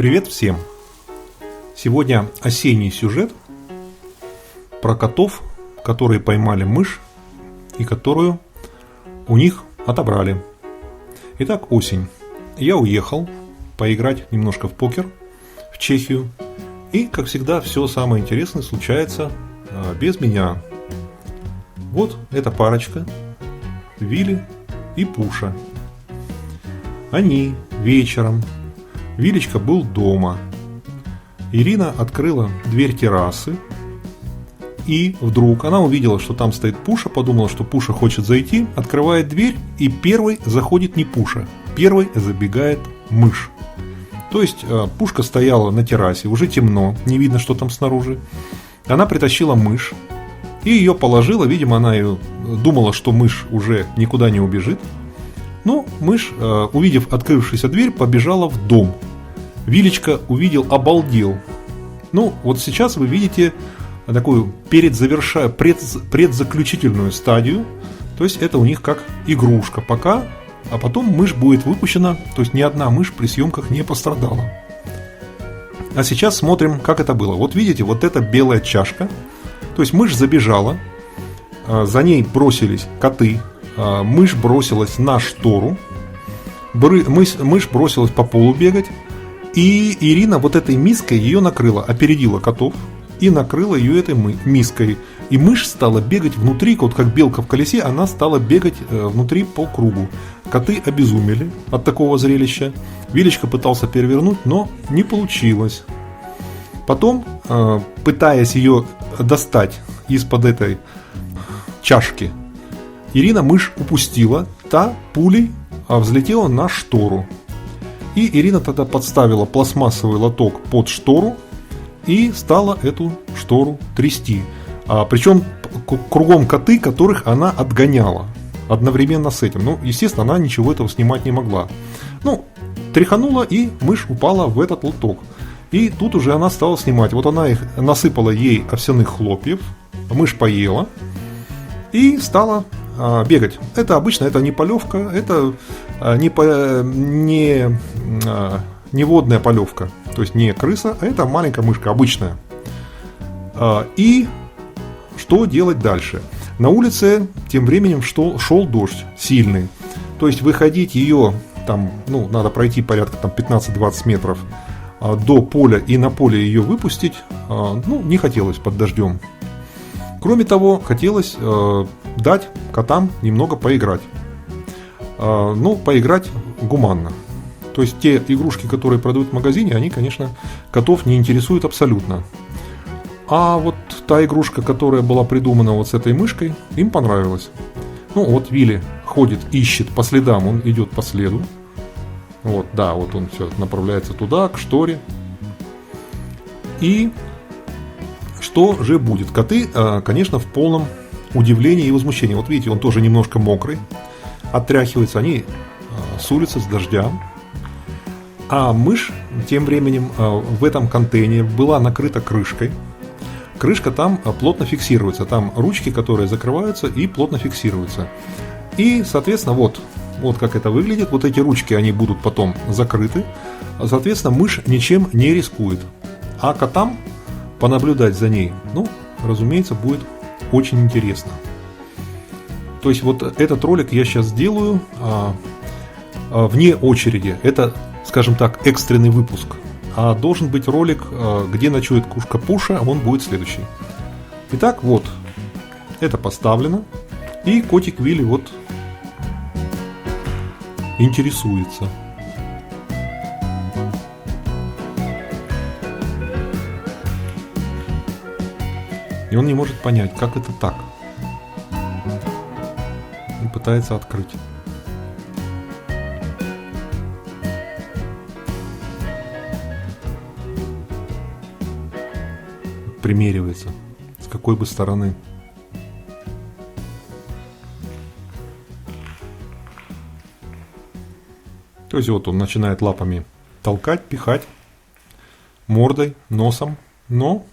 Привет всем! Сегодня осенний сюжет про котов, которые поймали мышь и которую у них отобрали. Итак, осень. Я уехал поиграть немножко в покер в Чехию. И, как всегда, все самое интересное случается без меня. Вот эта парочка, Вилли и Пуша. Они вечером, Вилечка был дома. Ирина открыла дверь террасы. И вдруг она увидела, что там стоит Пуша, подумала, что Пуша хочет зайти, открывает дверь, и первый заходит не Пуша, первый забегает мышь. То есть Пушка стояла на террасе, уже темно, не видно, что там снаружи. Она притащила мышь и ее положила, видимо, она ее думала, что мышь уже никуда не убежит. Но мышь, увидев открывшуюся дверь, побежала в дом. Вилечка увидел, обалдел. Ну, вот сейчас вы видите такую предзаключительную стадию. То есть это у них как игрушка пока, а потом мышь будет выпущена. То есть ни одна мышь при съемках не пострадала. А сейчас смотрим, как это было. Вот видите, вот эта белая чашка. То есть мышь забежала, за ней бросились коты, мышь бросилась на штору, мышь бросилась по полу бегать, и Ирина вот этой миской ее накрыла, опередила котов и накрыла ее этой миской. И мышь стала бегать внутри, вот как белка в колесе, она стала бегать внутри по кругу. Коты обезумели от такого зрелища. Вилечка пытался перевернуть, но не получилось. Потом, пытаясь ее достать из-под этой чашки, Ирина мышь упустила, та пулей взлетела на штору. И Ирина тогда подставила пластмассовый лоток под штору и стала эту штору трясти. Причем кругом коты, которых она отгоняла одновременно с этим. Ну, естественно, она ничего этого снимать не могла. Ну, тряханула, и мышь упала в этот лоток. И тут уже она стала снимать. Вот она их насыпала ей овсяных хлопьев, мышь поела и стала бегать. Это обычно, это не полевка, это не водная полевка. То есть не крыса, а это маленькая мышка, обычная. И что делать дальше? На улице тем временем шел дождь сильный. То есть выходить ее, там, ну, надо пройти порядка там, 15-20 метров до поля и на поле ее выпустить, ну, не хотелось под дождем. Кроме того, хотелось дать котам немного поиграть. Ну, поиграть гуманно. То есть те игрушки, которые продают в магазине, они, конечно, котов не интересуют абсолютно. А вот та игрушка, которая была придумана вот с этой мышкой, им понравилась. Ну, вот Вилли ходит, ищет по следам, он идет по следу. Вот, да, вот он все направляется туда, к шторе. И что же будет? Коты, конечно, в полном удивлении и возмущении. Вот видите, он тоже немножко мокрый, отряхивается, они с улицы, с дождя. А мышь тем временем в этом контейнере была накрыта крышкой. Крышка там плотно фиксируется, там ручки, которые закрываются и плотно фиксируются. И, соответственно, вот как это выглядит. Вот эти ручки, они будут потом закрыты. Соответственно, мышь ничем не рискует. А котам понаблюдать за ней, ну, разумеется, будет очень интересно. То есть вот этот ролик я сейчас делаю вне очереди. Это, скажем так, экстренный выпуск. А должен быть ролик, где ночует кушка Пуша, он будет следующий. Итак, вот, это поставлено. И котик Вилли вот интересуется. И он не может понять, как это так. Он пытается открыть. Примеривается, с какой бы стороны. То есть вот он начинает лапами толкать, пихать, мордой, носом, но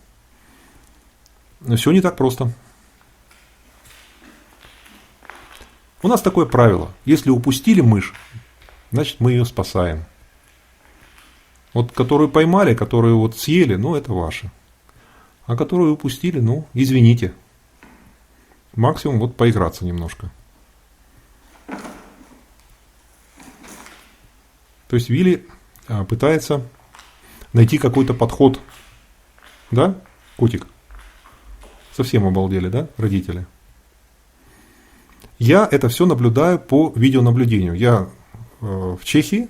все не так просто. У нас такое правило. Если упустили мышь, значит мы ее спасаем. Вот которую поймали, которую вот съели, ну это ваше. А которую упустили, ну извините. Максимум вот поиграться немножко. То есть Вилли пытается найти какой-то подход. Да, котик? Совсем обалдели, да, родители? Я это все наблюдаю по видеонаблюдению. Я в Чехии.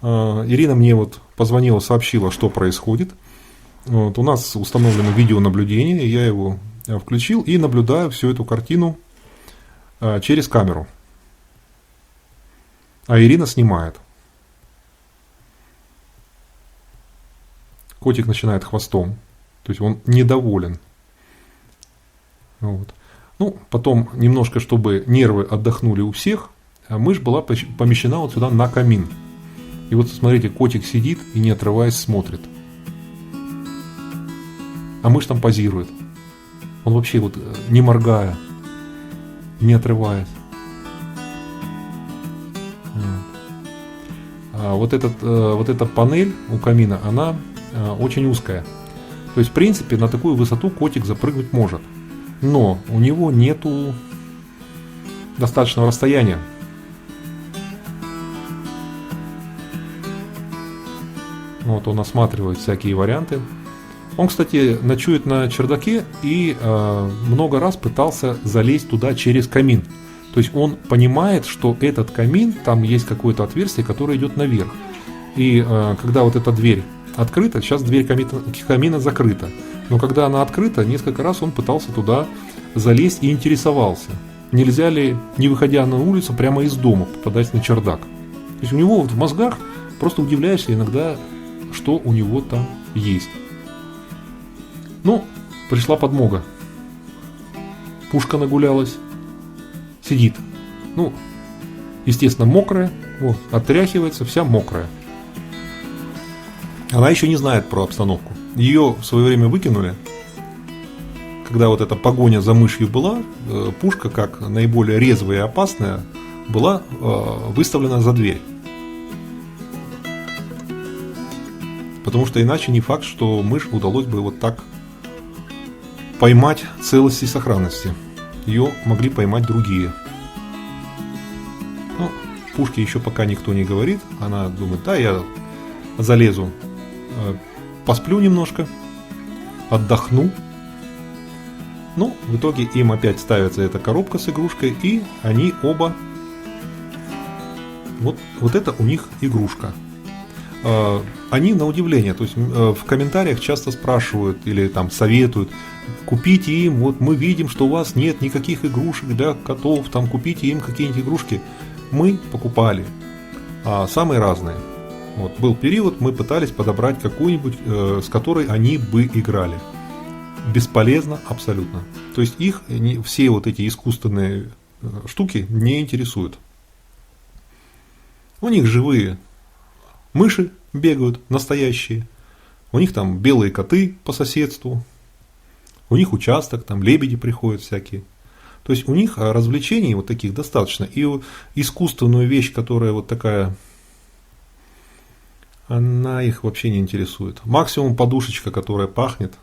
Ирина мне вот позвонила, сообщила, что происходит. Вот, у нас установлено видеонаблюдение, я его включил и наблюдаю всю эту картину через камеру. А Ирина снимает. Котик начинает хвостом. То есть он недоволен. Вот. Ну, потом немножко, чтобы нервы отдохнули у всех, мышь была помещена вот сюда на камин. И вот смотрите, котик сидит и не отрываясь смотрит. А мышь там позирует. Он вообще вот не моргая, не отрываясь. А вот эта панель у камина, она очень узкая. То есть, в принципе, на такую высоту котик запрыгнуть может. Но у него нету достаточного расстояния. Вот он осматривает всякие варианты. Он, кстати, ночует на чердаке и много раз пытался залезть туда через камин. То есть он понимает, что этот камин, там есть какое-то отверстие, которое идет наверх. И когда вот эта дверь открыта, сейчас дверь камина закрыта. Но когда она открыта, несколько раз он пытался туда залезть и интересовался, нельзя ли, не выходя на улицу, прямо из дома попадать на чердак. То есть у него вот в мозгах просто удивляешься иногда, что у него там есть. Ну, пришла подмога. Пушка нагулялась. Сидит. Ну, естественно, мокрая. Вот, отряхивается, вся мокрая. Она еще не знает про обстановку. Ее в свое время выкинули. Когда вот эта погоня за мышью была, пушка, как наиболее резвая и опасная, была выставлена за дверь. Потому что иначе не факт, что мышь удалось бы вот так поймать целости и сохранности. Ее могли поймать другие. Ну, пушке еще пока никто не говорит. Она думает, да, я залезу, посплю немножко, отдохну. Ну, в итоге им опять ставится эта коробка с игрушкой, и они оба... Вот это у них игрушка. Они на удивление, то есть в комментариях часто спрашивают или там советуют, купите им, вот мы видим, что у вас нет никаких игрушек для котов, там купите им какие-нибудь игрушки. Мы покупали самые разные. Вот, был период, мы пытались подобрать какую-нибудь, с которой они бы играли. Бесполезно абсолютно. То есть их все вот эти искусственные штуки не интересуют. У них живые мыши бегают, настоящие. У них там белые коты по соседству. У них участок, там лебеди приходят всякие. То есть у них развлечений вот таких достаточно. И искусственную вещь, которая вот такая, она их вообще не интересует. Максимум подушечка, которая пахнет.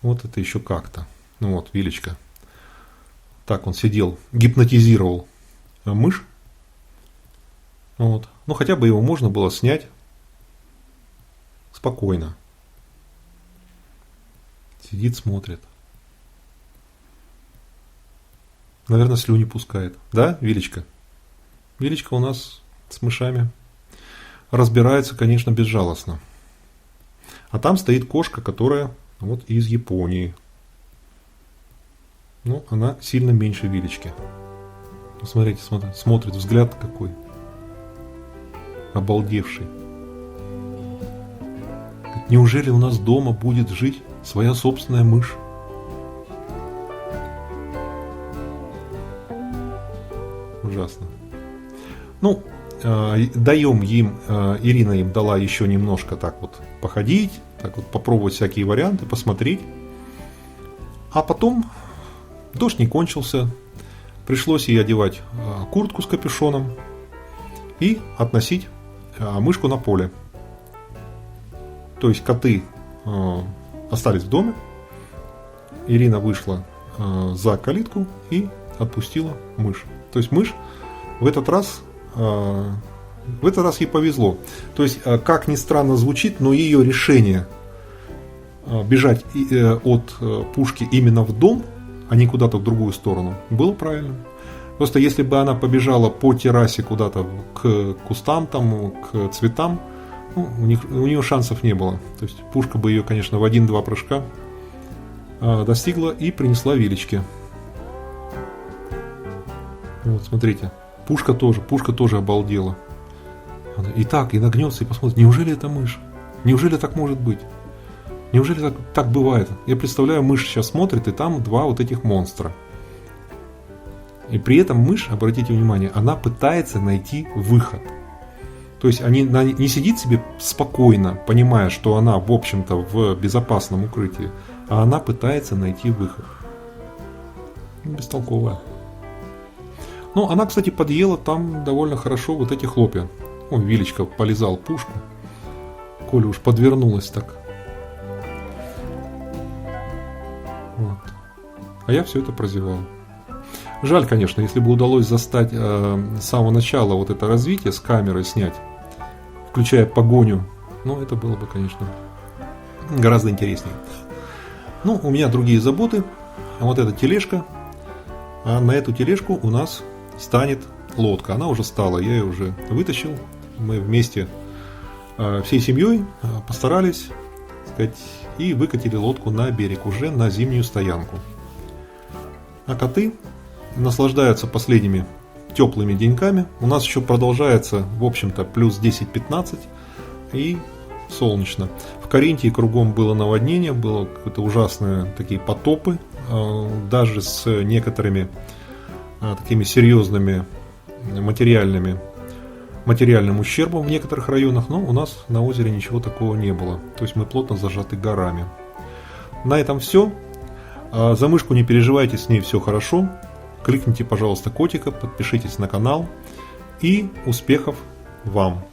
Вот это еще как-то. Ну вот, Вилечка. Так он сидел, гипнотизировал мышь. Вот. Ну хотя бы его можно было снять спокойно. Сидит, смотрит. Наверное, слюни пускает. Да, Вилечка? Вилечка у нас с мышами разбирается, конечно, безжалостно. А там стоит кошка, которая вот из Японии. Ну, она сильно меньше Вилечки. Смотрите, смотрит, взгляд какой. Обалдевший. Неужели у нас дома будет жить своя собственная мышь? Ужасно. Ну, даем им, Ирина им дала еще немножко так вот походить, так вот попробовать всякие варианты, посмотреть. А потом дождь не кончился, пришлось ей одевать куртку с капюшоном и относить а мышку на поле. То есть коты остались в доме, Ирина вышла за калитку и отпустила мышь. То есть мышь в этот раз ей повезло. То есть, как ни странно звучит, но ее решение бежать от пушки именно в дом, а не куда-то в другую сторону, было правильным. Просто если бы она побежала по террасе куда-то к кустам, там, к цветам, ну, у нее шансов не было. То есть пушка бы ее, конечно, в 1-2 прыжка достигла и принесла Вилечке. Вот, смотрите, пушка тоже обалдела. И нагнется и посмотрит, неужели это мышь? Неужели так может быть? Неужели так бывает? Я представляю, мышь сейчас смотрит, и там 2 вот этих монстра. И при этом мышь, обратите внимание, она пытается найти выход. То есть она не сидит себе спокойно, понимая, что она, в общем-то, в безопасном укрытии, а она пытается найти выход. Бестолковая. Ну, она, кстати, подъела там довольно хорошо вот эти хлопья. Ой, Вилечка полизал пушку. Коля уж подвернулась так. Вот. А я все это прозевал. Жаль, конечно, если бы удалось застать с самого начала вот это развитие, с камерой снять, включая погоню, ну, это было бы, конечно, гораздо интереснее. Ну, у меня другие заботы. А вот эта тележка. А на эту тележку у нас станет лодка. Она уже стала, я ее уже вытащил. Мы вместе всей семьей постарались, так сказать, и выкатили лодку на берег, уже на зимнюю стоянку. А коты наслаждаются последними теплыми деньками. У нас еще продолжается, в общем-то, плюс 10-15 и солнечно. В Каринтии кругом было наводнение, было какие-то ужасные такие потопы, даже с некоторыми такими серьезными материальным ущербом в некоторых районах, но у нас на озере ничего такого не было. То есть мы плотно зажаты горами. На этом все. За мышку не переживайте, с ней все хорошо. Кликните, пожалуйста, котика, подпишитесь на канал. И успехов вам!